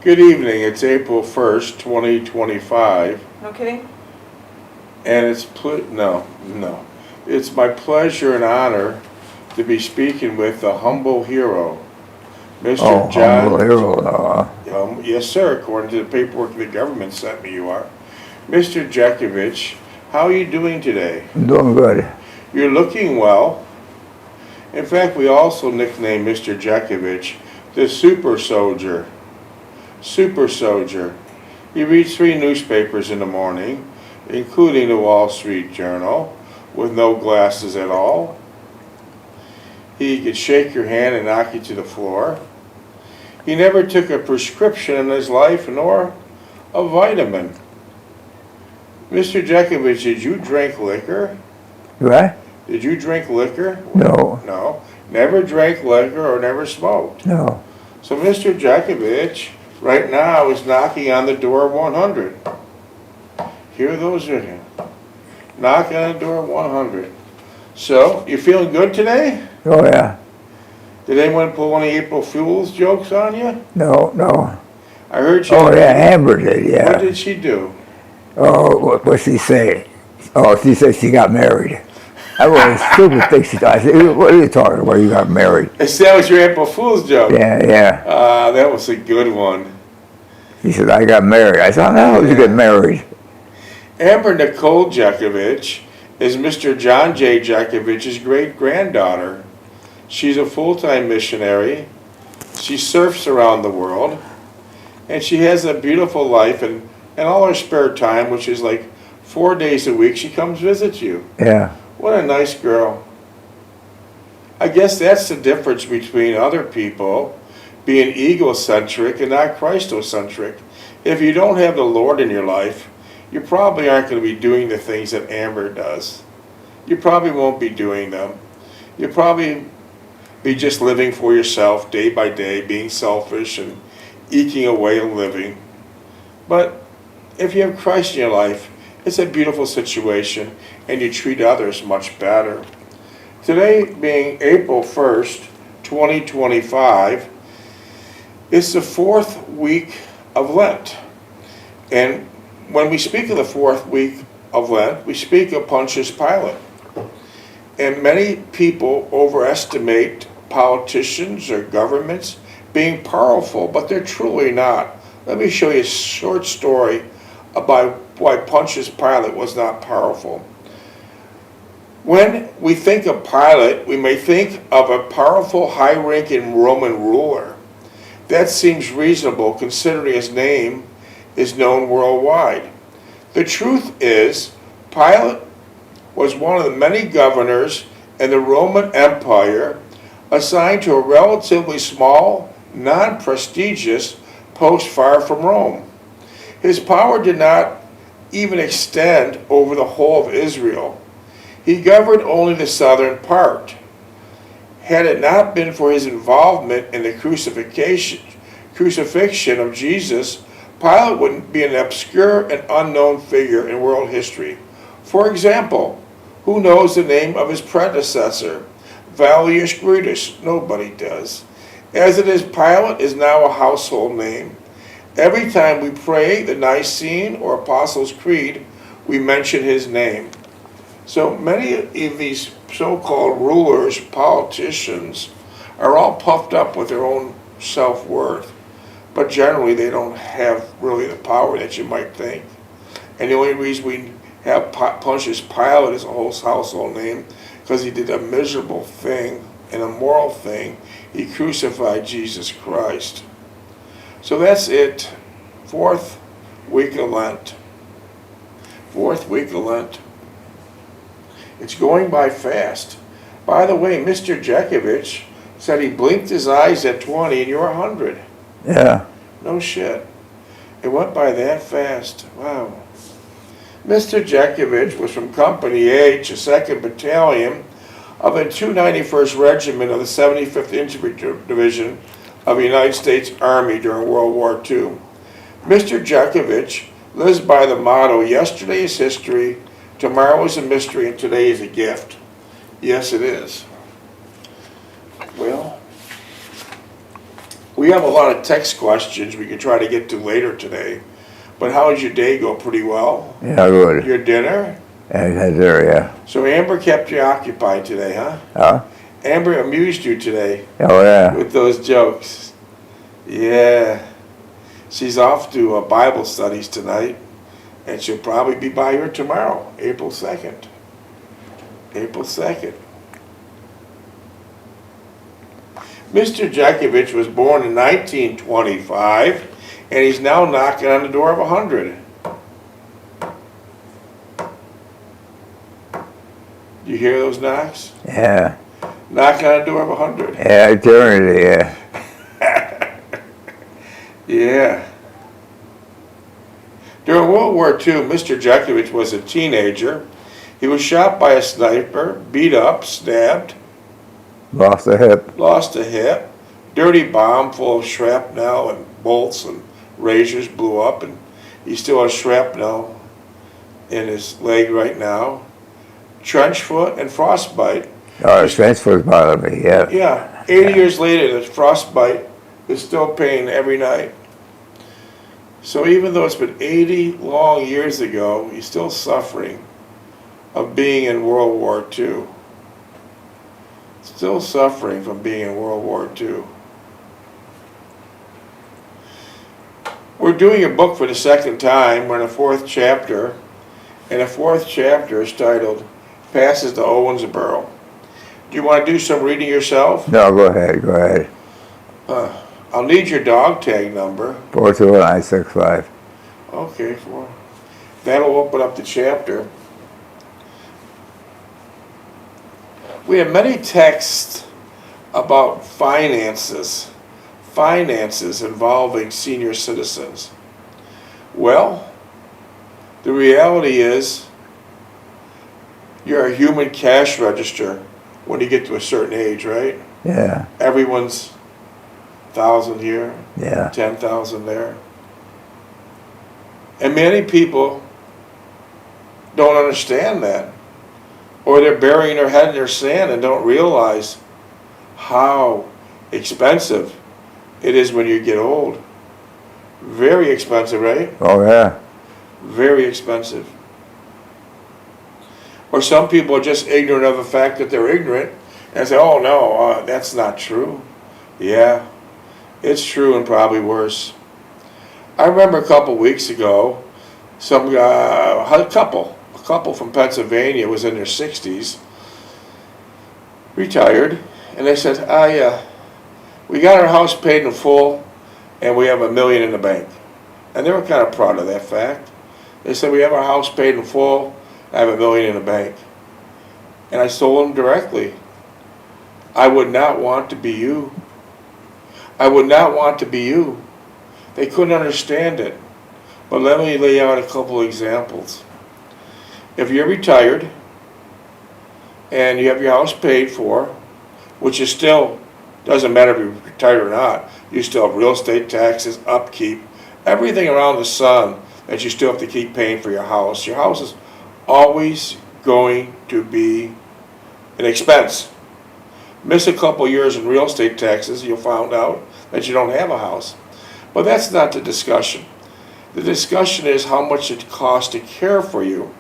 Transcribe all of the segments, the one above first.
Good evening. It's April 1st, 2025, No kidding? and it's my pleasure and honor to be speaking with the humble hero, Mr. John. Humble hero. Yes, sir. According to the paperwork the government sent me, you are. Mr. Jeckovich, how are you doing today? I'm doing good. You're looking well. In fact, we also nicknamed Mr. Jeckovich the Super Soldier. Super Soldier. He reads 3 newspapers in the morning, including the Wall Street Journal, with no glasses at all. He could shake your hand and knock you to the floor. He never took a prescription in his life, nor a vitamin. Mr. Jeckovich, did you drink liquor? What? Did you drink liquor? No. No. Never drank liquor or never smoked. No. So Mr. Jeckovich right now is knocking on the door of 100. Hear those in here. Knocking on the door of 100. So, you feeling good today? Oh, yeah. Did anyone pull any April Fool's jokes on you? No. I heard you. Oh, yeah, Amber did, yeah. What did she do? Oh, what'd she say? Oh, she said she got married. I was a stupid thing she thought. I said, what are you talking about? You got married. That was your April Fool's joke. Yeah. That was a good one. He said, I got married. I said, how the hell did you get married? Amber Nicole Jeckovich is Mr. John J. Jeckovich's great-granddaughter. She's a full-time missionary. She surfs around the world. And she has a beautiful life, and all her spare time, which is like 4 days a week, she comes visit you. Yeah. What a nice girl. I guess that's the difference between other people being egocentric and not Christocentric. If you don't have the Lord in your life, you probably aren't going to be doing the things that Amber does. You probably won't be doing them. You'll probably be just living for yourself day by day, being selfish and eking away and living. But if you have Christ in your life, it's a beautiful situation, and you treat others much better. Today being April 1st, 2025, it's the 4th week of Lent. And when we speak of the 4th week of Lent, we speak of Pontius Pilate. And many people overestimate politicians or governments being powerful, but they're truly not. Let me show you a short story about why Pontius Pilate was not powerful. When we think of Pilate, we may think of a powerful, high-ranking Roman ruler. That seems reasonable considering his name is known worldwide. The truth is, Pilate was one of the many governors in the Roman Empire assigned to a relatively small, non-prestigious post far from Rome. His power did not even extend over the whole of Israel. He governed only the southern part. Had it not been for his involvement in the crucifixion of Jesus, Pilate would be an obscure and unknown figure in world history. For example, who knows the name of his predecessor, Valerius Brutus? Nobody does. As it is, Pilate is now a household name. Every time we pray the Nicene or Apostles' Creed, we mention his name. So many of these so-called rulers, politicians, are all puffed up with their own self-worth. But generally, they don't have really the power that you might think. And the only reason we have Pontius Pilate as a whole household name, because he did a miserable thing, an immoral thing. He crucified Jesus Christ. So that's it. 4th week of Lent. 4th week of Lent. It's going by fast. By the way, Mr. Jeckovich said he blinked his eyes at 20 and you're 100. Yeah. No shit. It went by that fast. Wow. Mr. Jeckovich was from Company H, the 2nd Battalion of the 291st Regiment of the 75th Infantry Division of the United States Army during World War II. Mr. Jeckovich lives by the motto, yesterday is history, tomorrow is a mystery, and today is a gift. Yes, it is. Well, We have a lot of text questions we could try to get to later today. But how did your day go? Pretty well? Yeah, good. Your dinner? And had there, yeah. So Amber kept you occupied today, huh? Huh? Amber amused you today Oh, yeah. with those jokes. Yeah. She's off to Bible studies tonight, and she'll probably be by here tomorrow, April 2nd. April 2nd. Mr. Jeckovich was born in 1925, and he's now knocking on the door of 100. You hear those knocks? Yeah. Knocking on the door of 100. Yeah, eternity, yeah. Yeah. During World War II, Mr. Jeckovich was a teenager. He was shot by a sniper, beat up, stabbed, Lost a hip. lost a hip. Dirty bomb full of shrapnel and bolts and razors blew up, and he still has shrapnel in his leg right now. Trench foot and frostbite. Oh, the transfer's bothered me, yeah. Yeah, 80 years later, the frostbite is still pain every night. So even though it's been 80 long years ago, he's still suffering of being in World War II. Still suffering from being in World War II. We're doing a book for the second time. We're in the fourth chapter. And the fourth chapter is titled Passes to Owensboro. Do you want to do some reading yourself? No, go ahead, go ahead. I'll need your dog tag number. 42965. Okay, that'll open up the chapter. We have many texts about finances involving senior citizens. Well, the reality is you're a human cash register when you get to a certain age, right? Yeah, Everyone's 1,000 here, yeah. 10,000 there. And many people don't understand that. Or they're burying their head in their sand and don't realize how expensive it is when you get old. Very expensive, right? Oh, yeah. Very expensive. Or some people are just ignorant of the fact that they're ignorant and say, oh no, that's not true. Yeah, it's true and probably worse. I remember a couple weeks ago, a couple from Pennsylvania was in their 60s, retired, and they said, we got our house paid in full and we have $1 million in the bank. And they were kind of proud of that fact. They said, we have our house paid in full, I have $1 million in the bank. And I told them directly, I would not want to be you. I would not want to be you. They couldn't understand it. But let me lay out a couple examples. If you're retired and you have your house paid for, which is still, doesn't matter if you're retired or not, you still have real estate taxes, upkeep, everything around the sun that you still have to keep paying for your house. Your house is always going to be an expense. Miss a couple years in real estate taxes, you'll find out that you don't have a house. But that's not the discussion. The discussion is how much it costs to care for you.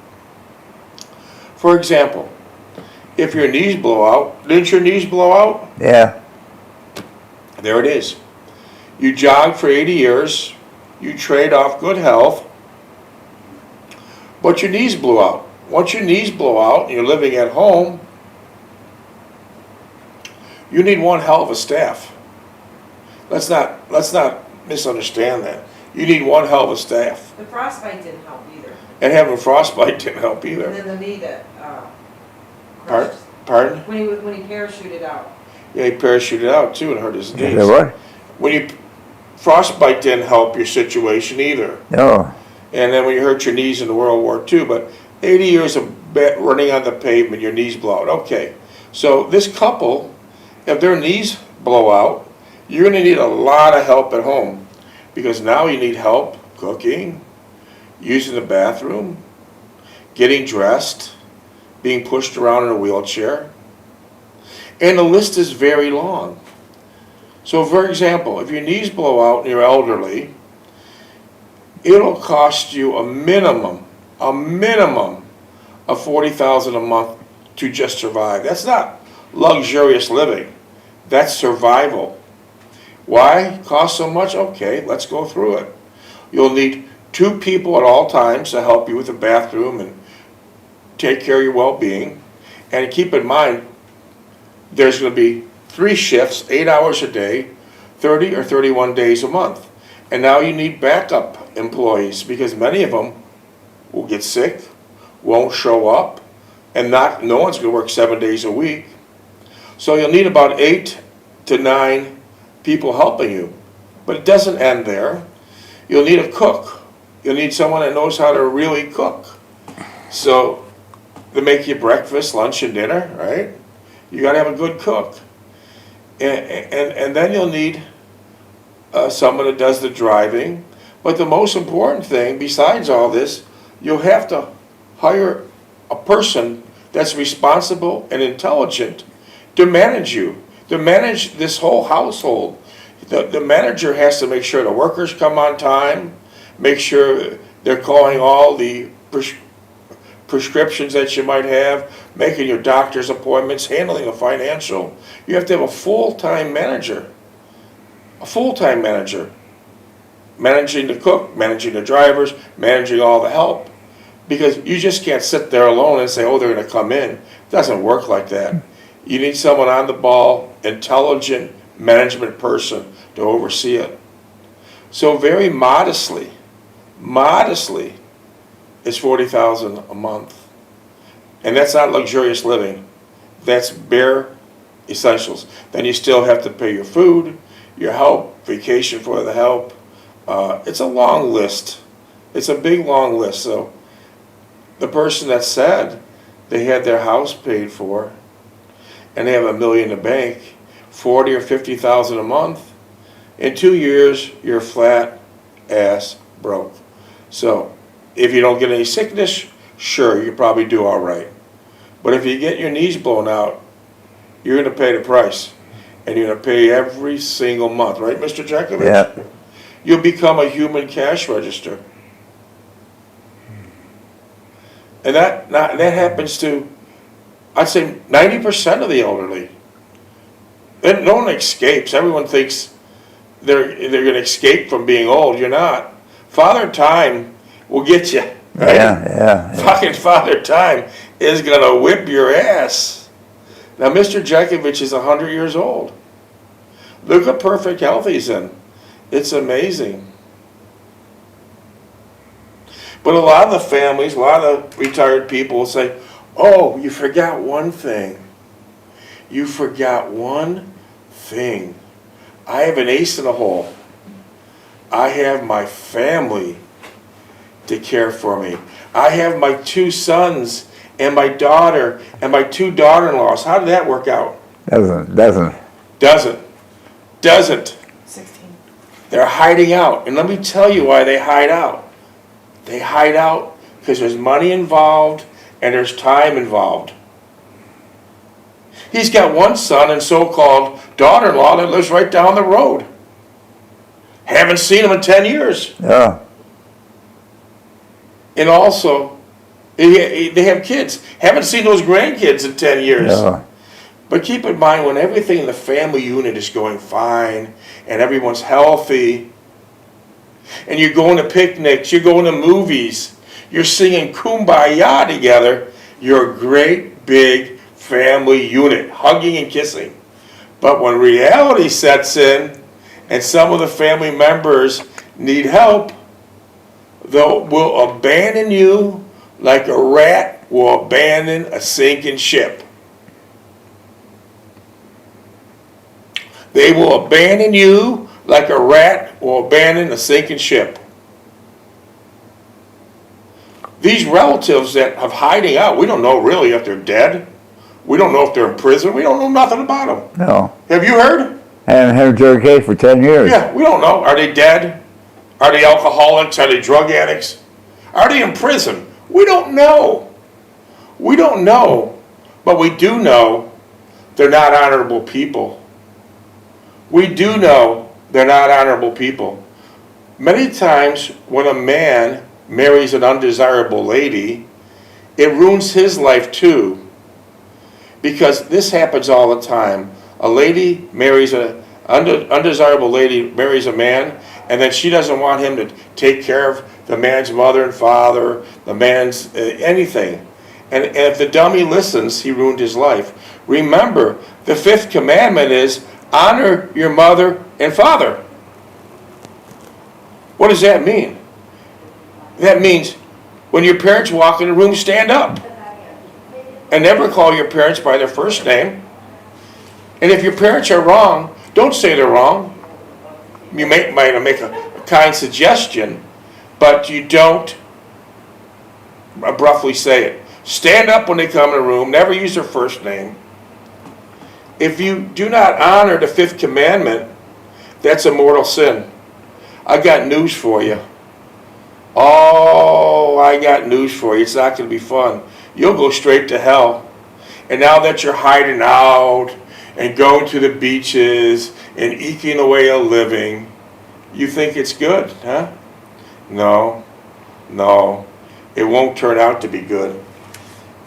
For example, if your knees blow out, didn't your knees blow out? Yeah. There it is. You jogged for 80 years, you trade off good health, but your knees blew out. Once your knees blow out and you're living at home, you need one hell of a staff. Let's not misunderstand that. You need one hell of a staff. The frostbite didn't help either. And having frostbite didn't help either. And then the knee that crushed. Pardon? When he parachuted out. Yeah, he parachuted out too and hurt his knees. Is that what? Frostbite didn't help your situation either. No. And then when you hurt your knees in World War II, but 80 years of running on the pavement, your knees blow out. Okay, so this couple, if their knees blow out, you're going to need a lot of help at home because now you need help cooking, using the bathroom, getting dressed, being pushed around in a wheelchair. And the list is very long. So for example, if your knees blow out and you're elderly, it'll cost you a minimum of $40,000 a month to just survive. That's not luxurious living. That's survival. Why cost so much? Okay, let's go through it. You'll need 2 people at all times to help you with the bathroom and take care of your well-being. And keep in mind, there's going to be 3 shifts, 8 hours a day, 30 or 31 days a month. And now you need backup employees because many of them will get sick, won't show up, and no one's going to work 7 days a week. So you'll need about 8 to 9 people helping you. But it doesn't end there. You'll need a cook. You'll need someone that knows how to really cook. So they make you breakfast, lunch, and dinner, right? You got to have a good cook. And then you'll need someone that does the driving. But the most important thing, besides all this, you'll have to hire a person that's responsible and intelligent to manage you, to manage this whole household. The manager has to make sure the workers come on time, make sure they're calling all the prescriptions that you might have, making your doctor's appointments, handling the financial. You have to have a full-time manager. A full-time manager. Managing the cook, managing the drivers, managing all the help. Because you just can't sit there alone and say, oh, they're going to come in. It doesn't work like that. You need someone on the ball, intelligent management person to oversee it. So very modestly, it's $40,000 a month. And that's not luxurious living. That's bare essentials. Then you still have to pay your food, your help, vacation for the help. It's a long list. It's a big, long list. So the person that said they had their house paid for and they have $1 million in the bank, $40,000 or $50,000 a month, in 2 years, you're flat ass broke. So if you don't get any sickness, sure, you probably do all right. But if you get your knees blown out, you're going to pay the price. And you're going to pay every single month, right, Mr. Jeckovich? Yeah. You'll become a human cash register. And that happens to, I'd say, 90% of the elderly. And no one escapes. Everyone thinks they're going to escape from being old. You're not. Father Time will get you. Right? Yeah. Fucking Father Time is going to whip your ass. Now, Mr. Jeckovich is 100 years old. Look at perfect health he's in. It's amazing. But a lot of the families, a lot of retired people will say, oh, you forgot one thing. You forgot one thing. I have an ace in the hole. I have my family to care for me. I have my 2 sons and my daughter and my 2 daughter-in-laws. How did that work out? Doesn't. 16. They're hiding out. And let me tell you why they hide out. They hide out because there's money involved and there's time involved. He's got one son and so-called daughter-in-law that lives right down the road. Haven't seen him in 10 years. Yeah. And also, they have kids. Haven't seen those grandkids in 10 years. Yeah. But keep in mind, when everything in the family unit is going fine and everyone's healthy, and you're going to picnics, you're going to movies, you're singing Kumbaya together, you're a great big family unit, hugging and kissing. But when reality sets in and some of the family members need help, will abandon you like a rat will abandon a sinking ship. They will abandon you like a rat will abandon a sinking ship. These relatives that have hiding out, we don't know really if they're dead. We don't know if they're in prison. We don't know nothing about them. No. Have you heard? Haven't had a drug case for 10 years. Yeah, we don't know. Are they dead? Are they alcoholics? Are they drug addicts? Are they in prison? We don't know. We don't know. But we do know they're not honorable people. We do know they're not honorable people. Many times when a man marries an undesirable lady, it ruins his life too. Because this happens all the time. A lady marries undesirable lady marries a man, and then she doesn't want him to take care of the man's mother and father, the man's anything. And if the dummy listens, he ruined his life. Remember, the 5th commandment is honor your mother and father. What does that mean? That means when your parents walk in the room, stand up. And never call your parents by their first name. And if your parents are wrong, don't say they're wrong. You might make a kind suggestion, but you don't abruptly say it. Stand up when they come in the room. Never use their first name. If you do not honor the 5th commandment, that's a mortal sin. I got news for you. Oh, I got news for you. It's not going to be fun. You'll go straight to hell. And now that you're hiding out and going to the beaches and eking away a living, you think it's good, huh? No, it won't turn out to be good.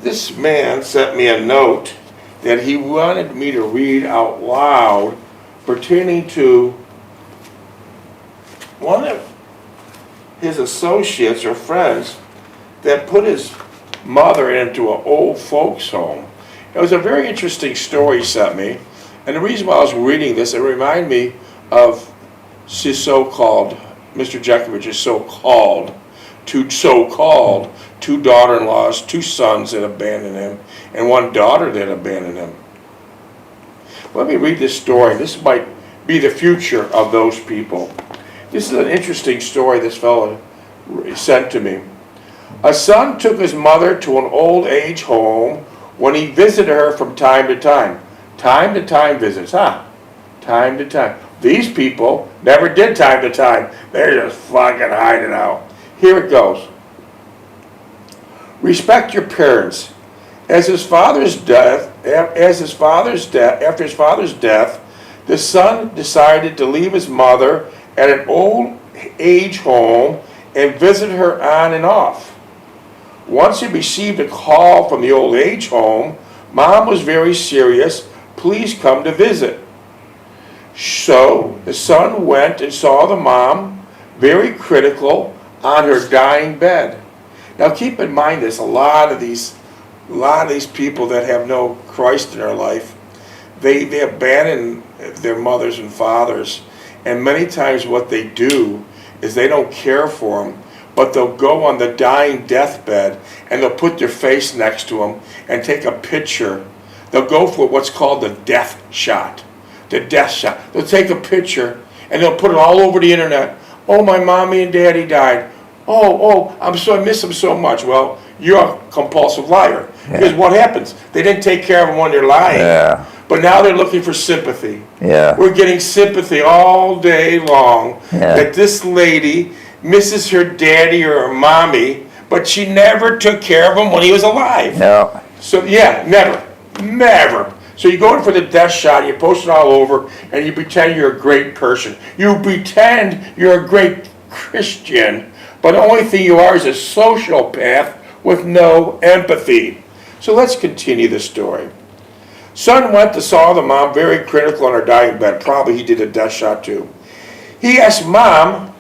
This man sent me a note that he wanted me to read out loud pertaining to one of his associates or friends that put his mother into an old folks home. It was a very interesting story he sent me, and the reason why I was reading this, it reminded me of his so-called, Mr. Jeckovich's so-called two daughter-in-laws, 2 sons that abandoned him, and 1 daughter that abandoned him. Let me read this story. This might be the future of those people. This is an interesting story this fellow sent to me. A son took his mother to an old age home when he visited her from time to time. Time to time visits, huh? Time to time. These people never did time to time. They're just fucking hiding out. Here it goes. Respect your parents. After his father's death, the son decided to leave his mother at an old age home and visit her on and off. Once he received a call from the old age home, Mom was very serious. Please come to visit. So the son went and saw the mom, very critical, on her dying bed. Now keep in mind this, a lot of these people that have no Christ in their life, they abandon their mothers and fathers, and many times what they do is they don't care for them, but they'll go on the dying deathbed and they'll put their face next to them and take a picture. They'll go for what's called the death shot. The death shot. They'll take a picture and they'll put it all over the internet. Oh, my mommy and daddy died. Oh, I miss them so much. Well, you're a compulsive liar. Yeah. Because what happens? They didn't take care of them when they're lying. Yeah. But now they're looking for sympathy. Yeah. We're getting sympathy all day long that this lady misses her daddy or her mommy, but she never took care of him when he was alive. No. So, yeah, never. So you go in for the death shot, you post it all over, and you pretend you're a great person. You pretend you're a great Christian, but the only thing you are is a sociopath with no empathy. So let's continue the story. Son went to saw the mom, very critical on her dying bed. Probably he did a death shot too. He asked mom,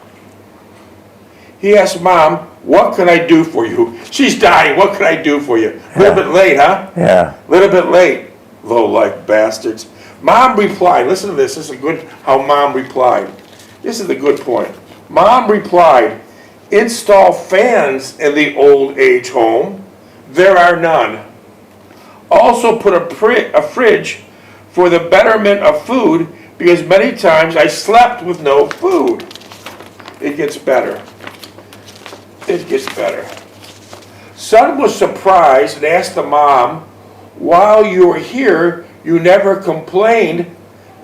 what can I do for you? She's dying, what can I do for you? A little bit late, huh? Yeah. A little bit late. Low-life bastards. Mom replied, listen to this, this is good how mom replied. This is the good point. Mom replied, install fans in the old age home. There are none. Also put a fridge for the betterment of food, because many times I slept with no food. It gets better. It gets better. Son was surprised and asked the mom, while you were here, you never complained.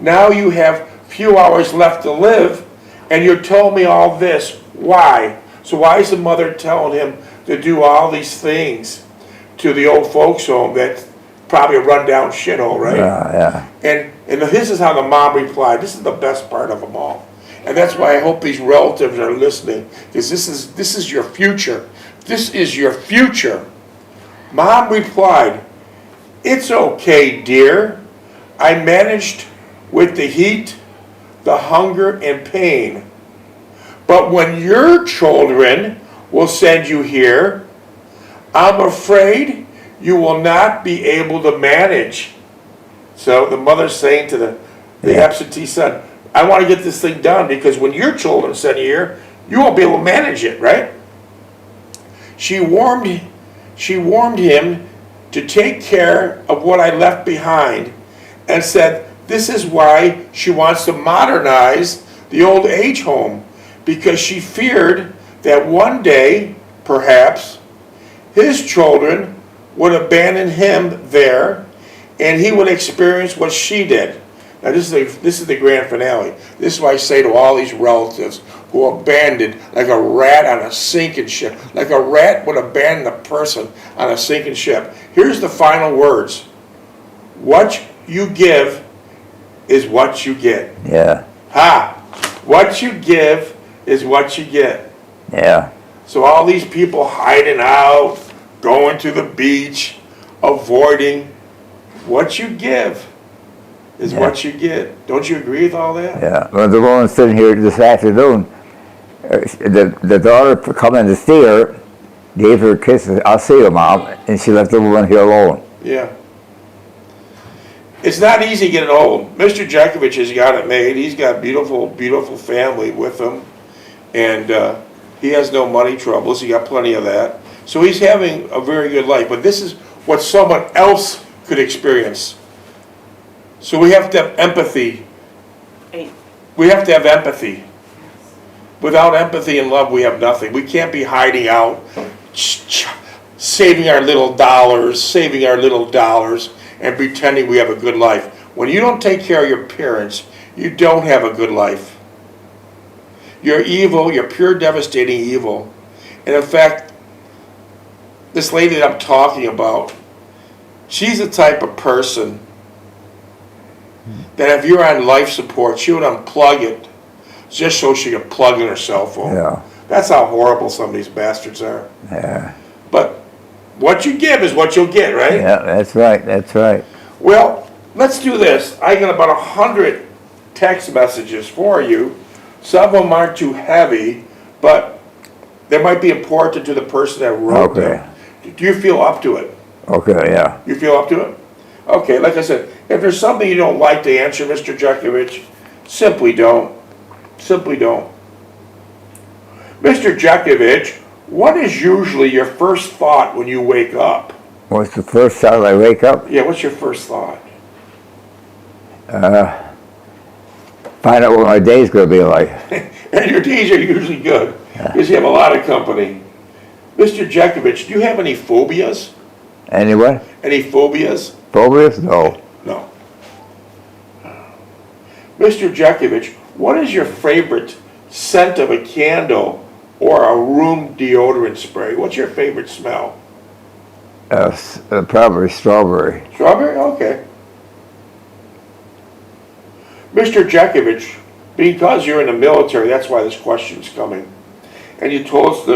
Now you have few hours left to live, and you told me all this. Why? So why is the mother telling him to do all these things to the old folks home that probably a rundown shithole, right? Yeah. And this is how the mom replied. This is the best part of them all. And that's why I hope these relatives are listening, because this is your future. This is your future. Mom replied, "It's okay, dear. I managed with the heat, the hunger, and pain. But when your children will send you here, I'm afraid you will not be able to manage." So the mother's saying to the absentee son, I want to get this thing done, because when your children send you here, you won't be able to manage it, right? She warned him to take care of what I left behind, and said this is why she wants to modernize the old age home, because she feared that one day, perhaps, his children would abandon him there, and he would experience what she did. Now this is the grand finale. This is what I say to all these relatives who abandoned like a rat on a sinking ship, like a rat would abandon a person on a sinking ship. Here's the final words. What you give is what you get. Yeah. Ha! What you give is what you get. Yeah. So all these people hiding out, going to the beach, avoiding, what you give is what you get. Don't you agree with all that? Yeah. Well, the woman sitting here this afternoon, the daughter coming to see her, gave her a kiss, I'll see you, Mom, and she left the woman here alone. Yeah. It's not easy getting old. Mr. Jeckovich has got it made. He's got a beautiful, beautiful family with him, and he has no money troubles. He got plenty of that. So he's having a very good life. But this is what someone else could experience. So we have to have empathy. We have to have empathy. Without empathy and love, we have nothing. We can't be hiding out, saving our little dollars, and pretending we have a good life. When you don't take care of your parents, you don't have a good life. You're evil, you're pure devastating evil. And in fact, this lady that I'm talking about, she's the type of person that if you're on life support, she would unplug it just so she could plug in her cell phone. Yeah. That's how horrible some of these bastards are. Yeah. But what you give is what you'll get, right? Yeah, that's right, that's right. Well, let's do this. I got about 100 text messages for you. Some of them aren't too heavy, but they might be important to the person that wrote them. Do you feel up to it? Okay, yeah. You feel up to it? Okay, like I said, if there's something you don't like to answer, Mr. Jeckovich, simply don't. Simply don't. Mr. Jeckovich, what is usually your first thought when you wake up? What's the first time I wake up? Yeah, what's your first thought? Find out what my day's going to be like. And your days are usually good, because you have a lot of company. Mr. Jeckovich, do you have any phobias? Anyone? Any phobias? Phobias? No. No. Mr. Jeckovich, what is your favorite scent of a candle or a room deodorant spray? What's your favorite smell? Probably strawberry. Strawberry? Okay. Mr. Jeckovich, because you're in the military, that's why this question's coming. And you told us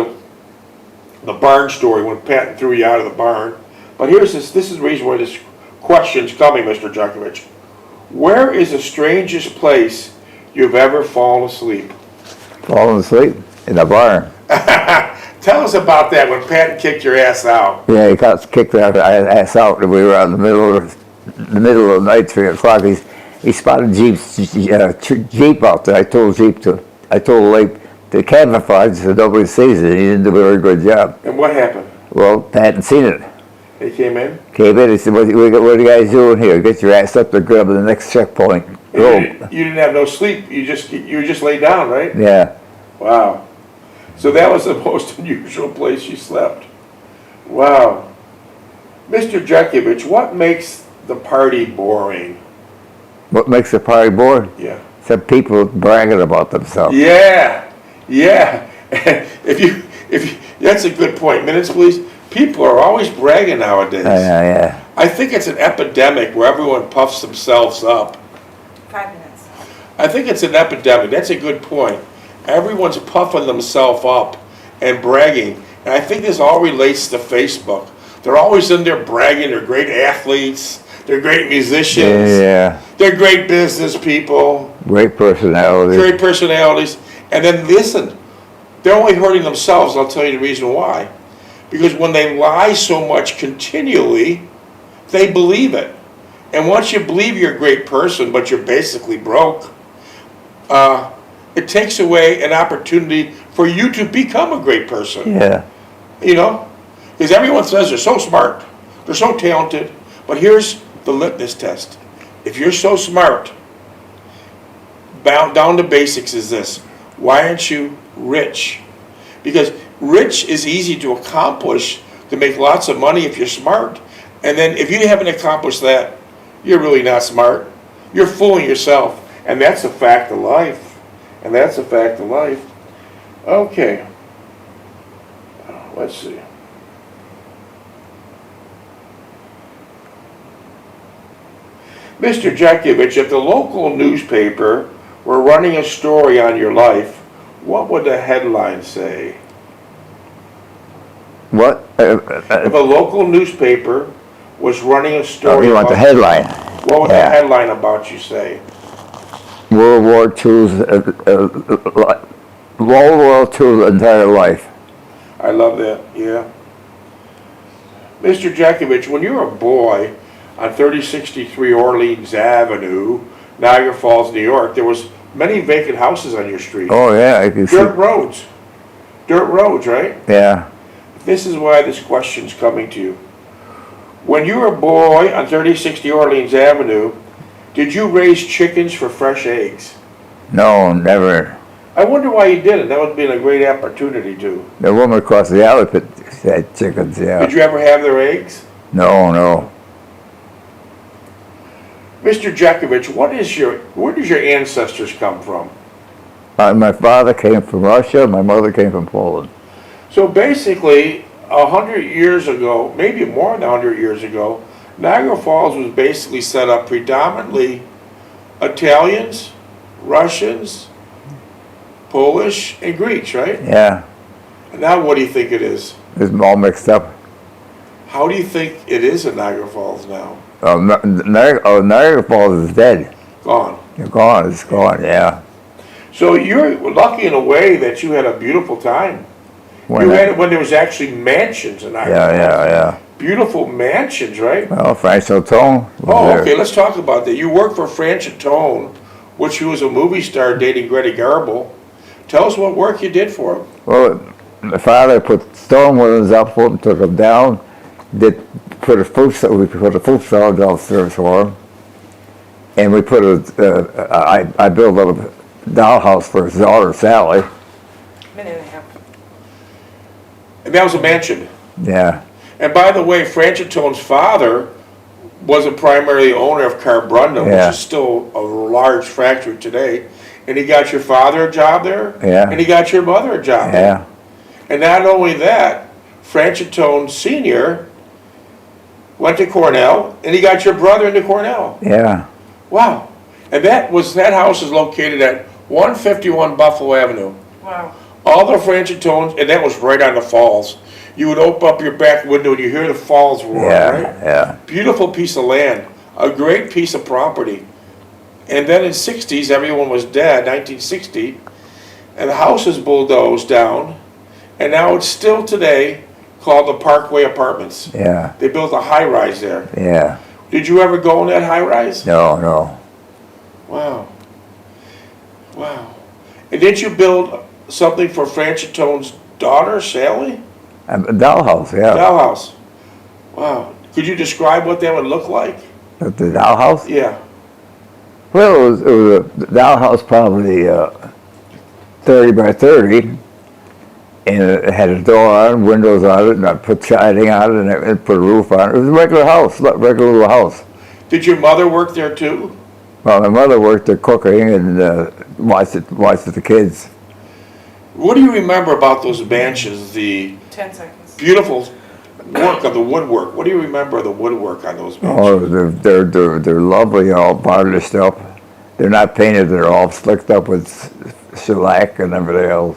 the barn story when Patton threw you out of the barn. But this is the reason why this question's coming, Mr. Jeckovich. Where is the strangest place you've ever fallen asleep? Falling asleep? In the barn. Tell us about that when Patton kicked your ass out. Yeah, he got kicked our ass out, and we were out in the middle of the night, 3 o'clock. He spotted Jeep out there. I told Leap to camouflage so nobody sees it. He didn't do a very good job. And what happened? Well, Patton seen it. He came in? He said, what are you guys doing here? Get your ass up there, grab the next checkpoint. Go. You didn't have no sleep. You just lay down, right? Yeah. Wow. So that was the most unusual place you slept. Wow. Mr. Jeckovich, what makes the party boring? What makes the party boring? Yeah. Some people bragging about themselves. Yeah. If you, that's a good point. Minutes, please. People are always bragging nowadays. Yeah. I think it's an epidemic where everyone puffs themselves up. 5 minutes. I think it's an epidemic. That's a good point. Everyone's puffing themselves up and bragging. And I think this all relates to Facebook. They're always in there bragging. They're great athletes. They're great musicians. Yeah. They're great business people. Great personality. Great personalities. And then listen, they're only hurting themselves. I'll tell you the reason why. Because when they lie so much continually, they believe it. And once you believe you're a great person, but you're basically broke, it takes away an opportunity for you to become a great person. Yeah. You know? Because everyone says they're so smart, they're so talented, but here's the litmus test. If you're so smart, down to basics is this. Why aren't you rich? Because rich is easy to accomplish, to make lots of money if you're smart. And then if you haven't accomplished that, you're really not smart. You're fooling yourself. And that's a fact of life. And that's a fact of life. Okay. Let's see. Mr. Jeckovich, if the local newspaper were running a story on your life, what would the headline say? What? If a local newspaper was running a story You want the about headline? what would the Yeah. headline about you say? World War II's World War II's entire life. I love that, yeah. Mr. Jeckovich, when you were a boy on 3063 Orleans Avenue, Niagara Falls, New York, there was many vacant houses on your street. Oh yeah, I can see. Dirt roads. Dirt roads, right? Yeah. This is why this question's coming to you. When you were a boy on 3060 Orleans Avenue, did you raise chickens for fresh eggs? No, never. I wonder why you didn't. That would have been a great opportunity to. The woman across the alley had chickens. Yeah. Did you ever have their eggs? No, no. Mr. Jeckovich, where does your ancestors come from? My father came from Russia. My mother came from Poland. So basically, 100 years ago, maybe more than 100 years ago, Niagara Falls was basically set up predominantly Italians, Russians, Polish, and Greeks, right? Yeah. And now what do you think it is? It's all mixed up. How do you think it is in Niagara Falls now? Niagara Falls is dead. Gone. You're gone. It's gone. Yeah. So you're lucky in a way that you had a beautiful time. When You had it when there was actually mansions in Niagara Falls. yeah. Beautiful mansions, right? Well, Frank Tone. Oh, okay, let's talk about that. You worked for Tone, which was a movie star dating Greta Garbo. Tell us what work you did for him. Well, my father put stone windows up for him, took them down, we put a food cell downstairs for him, and we put I built a dollhouse for his daughter, Sally. Minute and a half. And that was a mansion. Yeah. And by the way, Tone's father was a primary owner of Carbrundum, Yeah. which is still a large factory today. And he got your father a job there, Yeah. and he got your mother a job there. Yeah. And not only that, Tone Sr. went to Cornell, and he got your brother into Cornell. Yeah. Wow. And that house is located at 151 Buffalo Avenue. Wow. All the Tones, and that was right on the falls. You would open up your back window and you hear the falls roar, right? Yeah. Beautiful piece of land, a great piece of property. And then in 60s, everyone was dead, 1960, and the house was bulldozed down, and now it's still today called the Parkway Apartments. Yeah. They built a high-rise there. Yeah. Did you ever go in that high-rise? No. Wow. Wow. And did you build something for Tone's daughter, Sally? A dollhouse, yeah. Dollhouse. Wow. Could you describe what that would look like? The dollhouse? Yeah. Well, it was a dollhouse probably 30 by 30, and it had a door on, windows on it, and I put siding on it, and put a roof on it. It was a regular house, regular little house. Did your mother work there too? Well, my mother worked at cooking and watched the kids. What do you remember about those mansions? The 10 seconds. beautiful, work of the woodwork? What do you remember of the woodwork on those Oh, mansions? they're lovely, all polished up. They're not painted, they're all slicked up with shellac and everything else.